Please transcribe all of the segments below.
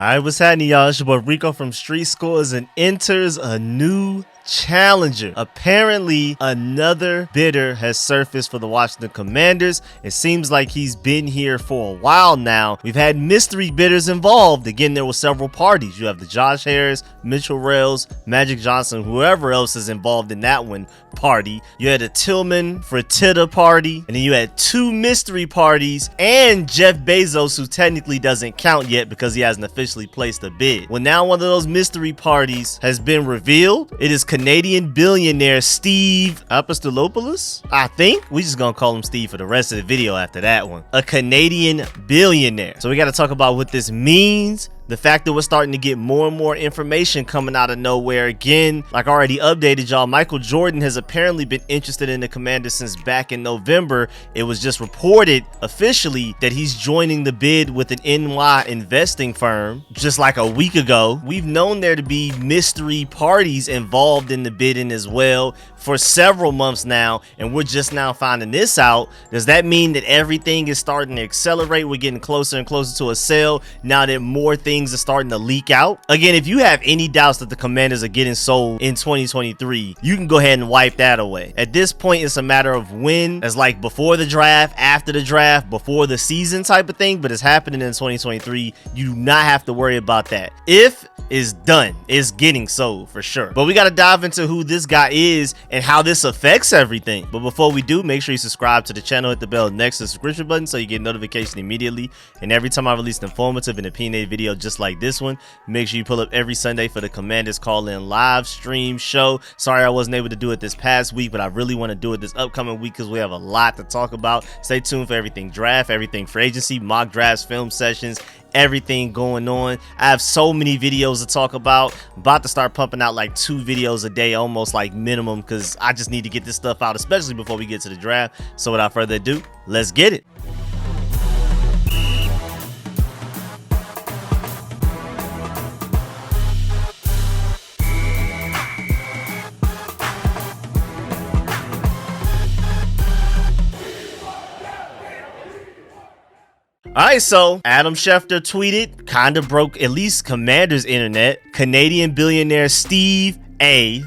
Alright, what's happening, y'all? It's your boy Rico from Street Scores and enters a new challenger. Apparently, another bidder has surfaced for the Washington Commanders. It seems like he's been here for a while now. We've had mystery bidders involved. Again, there were several parties. You have the Josh Harris, Mitchell Rails, Magic Johnson, whoever else is involved in that one party. You had a Tillman Fertitta party, and then you had two mystery parties and Jeff Bezos, who technically doesn't count yet because he hasn't officially placed a bid. Well, now one of those mystery parties has been revealed. It is Canadian billionaire Steve Apostolopoulos. I think we just gonna call him Steve for the rest of the video after that one. A Canadian billionaire. So we got to talk about what this means. The fact that we're starting to get more and more information coming out of nowhere. Again, like I already updated y'all, Michael Jordan has apparently been interested in the Commanders since back in November. It was just reported officially that he's joining the bid with an NY investing firm just like a week ago. We've known there to be mystery parties involved in the bidding as well for several months now, and we're just now finding this out. Does that mean that everything is starting to accelerate? We're getting closer and closer to a sale now that more things are starting to leak out. Again, if you have any doubts that the Commanders are getting sold in 2023, you can go ahead and wipe that away. At this point, it's a matter of when, as like before the draft, after the draft, before the season type of thing, but it's happening in 2023. You do not have to worry about that. If is done, it's getting sold for sure. But we got to dive into who this guy is and how this affects everything. But before we do, make sure you subscribe to the channel, hit the bell next to the subscription button so you get notification immediately. And every time I release an informative and opinionated video just like this one, make sure you pull up every Sunday for the Commanders Call-In live stream show. Sorry I wasn't able to do it this past week, but I really want to do it this upcoming week because we have a lot to talk about. Stay tuned for everything draft, everything free agency, mock drafts, film sessions, everything going on. I have so many videos to talk about. I'm about to start pumping out like 2 videos a day, almost like minimum, because I just need to get this stuff out, especially before we get to the draft. So without further ado, let's get it. Alright, so Adam Schefter tweeted, kind of broke at least Commanders internet. Canadian billionaire Steve A,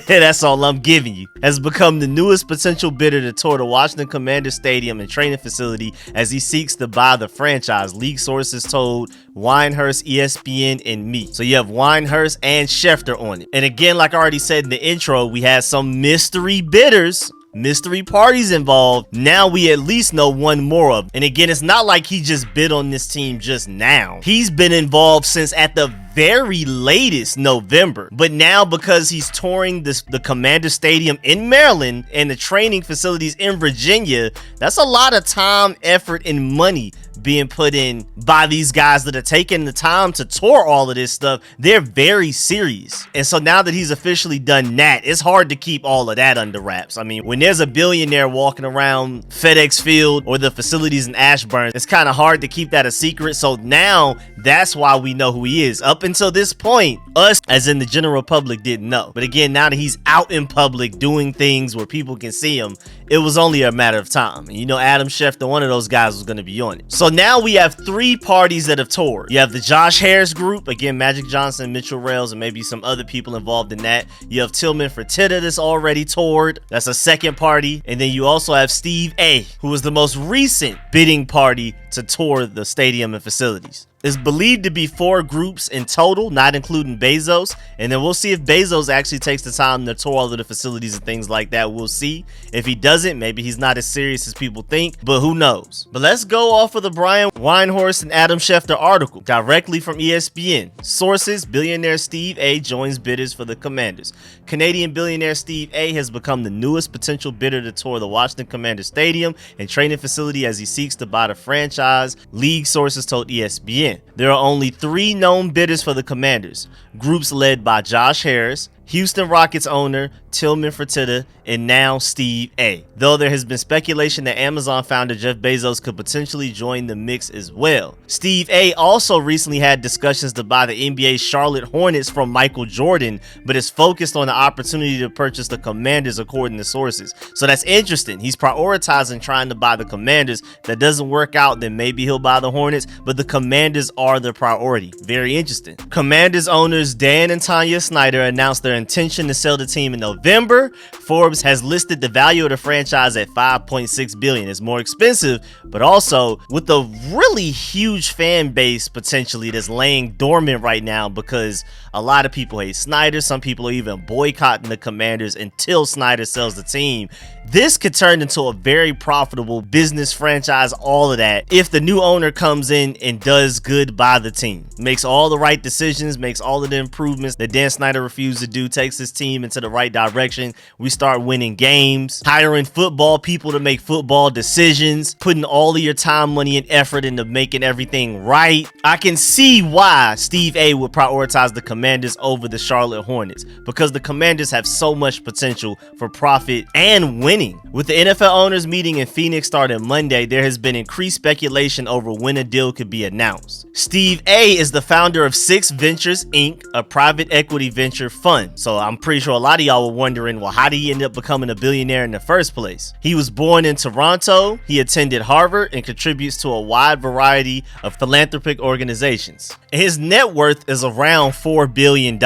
that's all I'm giving you, has become the newest potential bidder to tour the Washington Commanders stadium and training facility as he seeks to buy the franchise, league sources told Winehurst, ESPN, and me. So you have Winehurst and Schefter on it. And again, like I already said in the intro, we had some mystery bidders, mystery parties involved. Now we at least know one more of them. And again, it's not like he just bid on this team just now. He's been involved since at the very latest November, but now because he's touring the Commander Stadium in Maryland and the training facilities in Virginia, that's a lot of time, effort, and money being put in by these guys that are taking the time to tour all of this stuff. They're very serious. And so now that he's officially done that, it's hard to keep all of that under wraps. I mean, when there's a billionaire walking around FedEx Field or the facilities in Ashburn, it's kind of hard to keep that a secret. So now that's why we know who he is. Up until this point, us, as in the general public, didn't know. But again, now that he's out in public doing things where people can see him, it was only a matter of time. And you know, Adam Schefter, one of those guys, was going to be on it. So now we have 3 parties that have toured. You have the Josh Harris group, again, Magic Johnson, Mitchell Rails, and maybe some other people involved in that. You have Tillman Fertitta that's already toured. That's a second party. And then you also have Steve A, who was the most recent bidding party to tour the stadium and facilities. It's believed to be 4 groups in total, not including Bezos. And then we'll see if Bezos actually takes the time to tour all of the facilities and things like that. We'll see. If he doesn't, maybe he's not as serious as people think, but who knows? But let's go off of the Brian Winehurst and Adam Schefter article directly from ESPN. Sources: billionaire Steve A joins bidders for the Commanders. Canadian billionaire Steve A has become the newest potential bidder to tour the Washington Commanders stadium and training facility as he seeks to buy the franchise, league sources told ESPN. There are only 3 known bidders for the Commanders, groups led by Josh Harris, Houston Rockets owner Tillman Fertitta, and now Steve A. Though there has been speculation that Amazon founder Jeff Bezos could potentially join the mix as well. Steve A. also recently had discussions to buy the NBA's Charlotte Hornets from Michael Jordan, but is focused on the opportunity to purchase the Commanders according to sources. So that's interesting. He's prioritizing trying to buy the Commanders. If that doesn't work out, then maybe he'll buy the Hornets, but the Commanders are the priority. Very interesting. Commanders owners Dan and Tanya Snyder announced their intention to sell the team in November. Forbes has listed the value of the franchise at $5.6 billion. It's more expensive, but also with a really huge fan base potentially that's laying dormant right now because a lot of people hate Snyder. Some people are even boycotting the Commanders until Snyder sells the team. This could turn into a very profitable business franchise, all of that, if the new owner comes in and does good by the team. Makes all the right decisions, makes all of the improvements that Dan Snyder refused to do, takes his team into the right direction. We start winning games, hiring football people to make football decisions, putting all of your time, money, and effort into making everything right. I can see why Steve A. would prioritize the Commanders over the Charlotte Hornets, because the Commanders have so much potential for profit and winning. With the NFL owners meeting in Phoenix starting Monday, there has been increased speculation over when a deal could be announced. Steve A. is the founder of Six Ventures Inc., a private equity venture fund. So I'm pretty sure a lot of y'all were wondering, well, how did he end up becoming a billionaire in the first place? He was born in Toronto, he attended Harvard, and contributes to a wide variety of philanthropic organizations. His net worth is around $4 billion,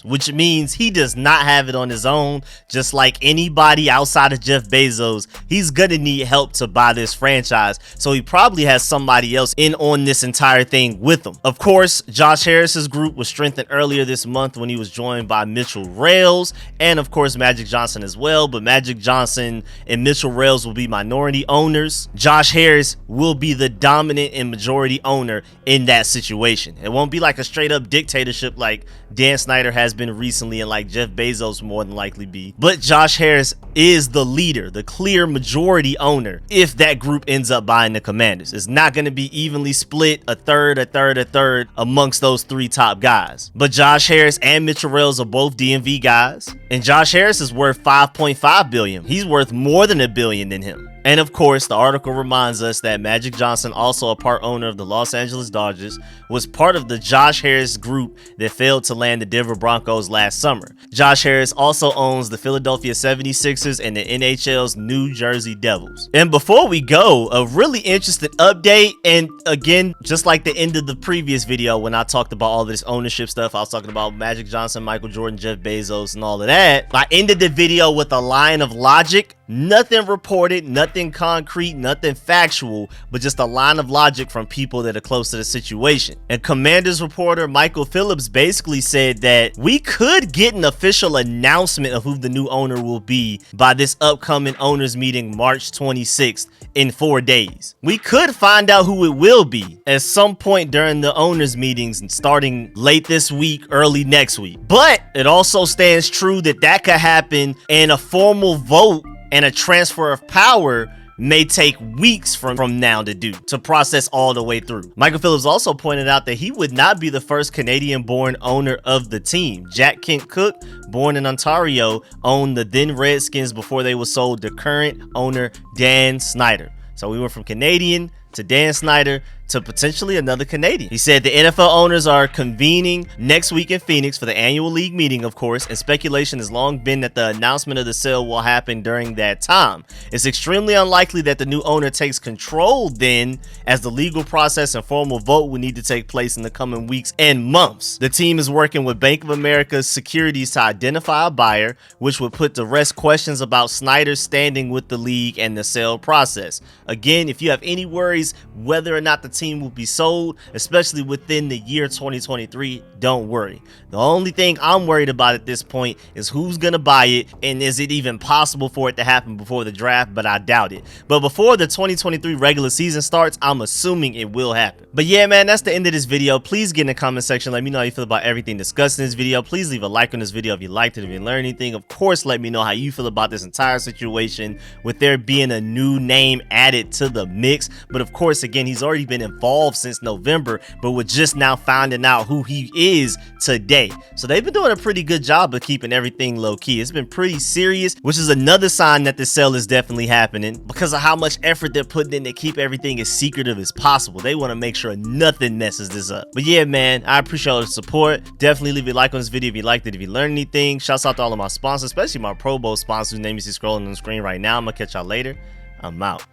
which means he does not have it on his own. Just like anybody outside of Jeff Bezos, he's gonna need help to buy this franchise, so he probably has somebody else in on this entire thing with him. Of course, Josh Harris's group was strengthened earlier this month when he was joined by Mitchell Rales and of course Magic Johnson as well, but Magic Johnson and Mitchell Rales will be minority owners. Josh Harris will be the dominant and majority owner in that situation. It won't be like a straight up dictatorship like Dan Snyder has been recently and like Jeff Bezos more than likely be, but Josh Harris is the leader, the clear majority owner if that group ends up buying the Commanders. It's not going to be evenly split, a third amongst those three top guys. But Josh Harris and Mitchell Rales are both DMV guys, and Josh Harris is worth $5.5 billion. He's worth more than $1 billion than him. And of course, the article reminds us that Magic Johnson, also a part owner of the Los Angeles Dodgers, was part of the Josh Harris group that failed to land the Denver Broncos last summer. Josh Harris also owns the Philadelphia 76ers and the NHL's New Jersey Devils. And before we go, a really interesting update, and again, just like the end of the previous video when I talked about all this ownership stuff, I was talking about Magic Johnson, Michael Jordan, Jeff Bezos, and all of that. I ended the video with a line of logic. Nothing reported, nothing concrete, nothing factual, but just a line of logic from people that are close to the situation. And Commanders reporter Michael Phillips basically said that we could get an official announcement of who the new owner will be by this upcoming owners meeting March 26th in 4 days. We could find out who it will be at some point during the owners meetings starting late this week, early next week. But it also stands true that that could happen and a formal vote and a transfer of power may take weeks from now to process all the way through. Michael Phillips also pointed out that he would not be the first Canadian-born owner of the team. Jack Kent Cooke, born in Ontario, owned the then Redskins before they were sold to current owner Dan Snyder. So we went from Canadian to Dan Snyder to potentially another Canadian. He said the NFL owners are convening next week in Phoenix for the annual league meeting, of course, and speculation has long been that the announcement of the sale will happen during that time. It's extremely unlikely that the new owner takes control then, as the legal process and formal vote will need to take place in the coming weeks and months. The team is working with Bank of America's securities to identify a buyer, which would put to rest questions about Snyder's standing with the league and the sale process. Again, if you have any worries whether or not the team will be sold, especially within the year 2023, don't worry. The only thing I'm worried about at this point is who's gonna buy it, and is it even possible for it to happen before the draft, but I doubt it. But before the 2023 regular season starts, I'm assuming it will happen. But yeah, man, that's the end of this video. Please get in the comment section, let me know how you feel about everything discussed in this video. Please leave a like on this video if you liked it, if you learned anything. Of course, let me know how you feel about this entire situation with there being a new name added to the mix. But of course, again, he's already been involved since November, but we're just now finding out who he is today. So they've been doing a pretty good job of keeping everything low key. It's been pretty serious, which is another sign that the sale is definitely happening because of how much effort they're putting in to keep everything as secretive as possible. They want to make sure nothing messes this up. But yeah, man, I appreciate all the support. Definitely leave a like on this video if you liked it, if you learned anything. Shouts out to all of my sponsors, especially my Pro Bowl sponsors whose name you see scrolling on the screen right now. I'm gonna catch y'all later. I'm out.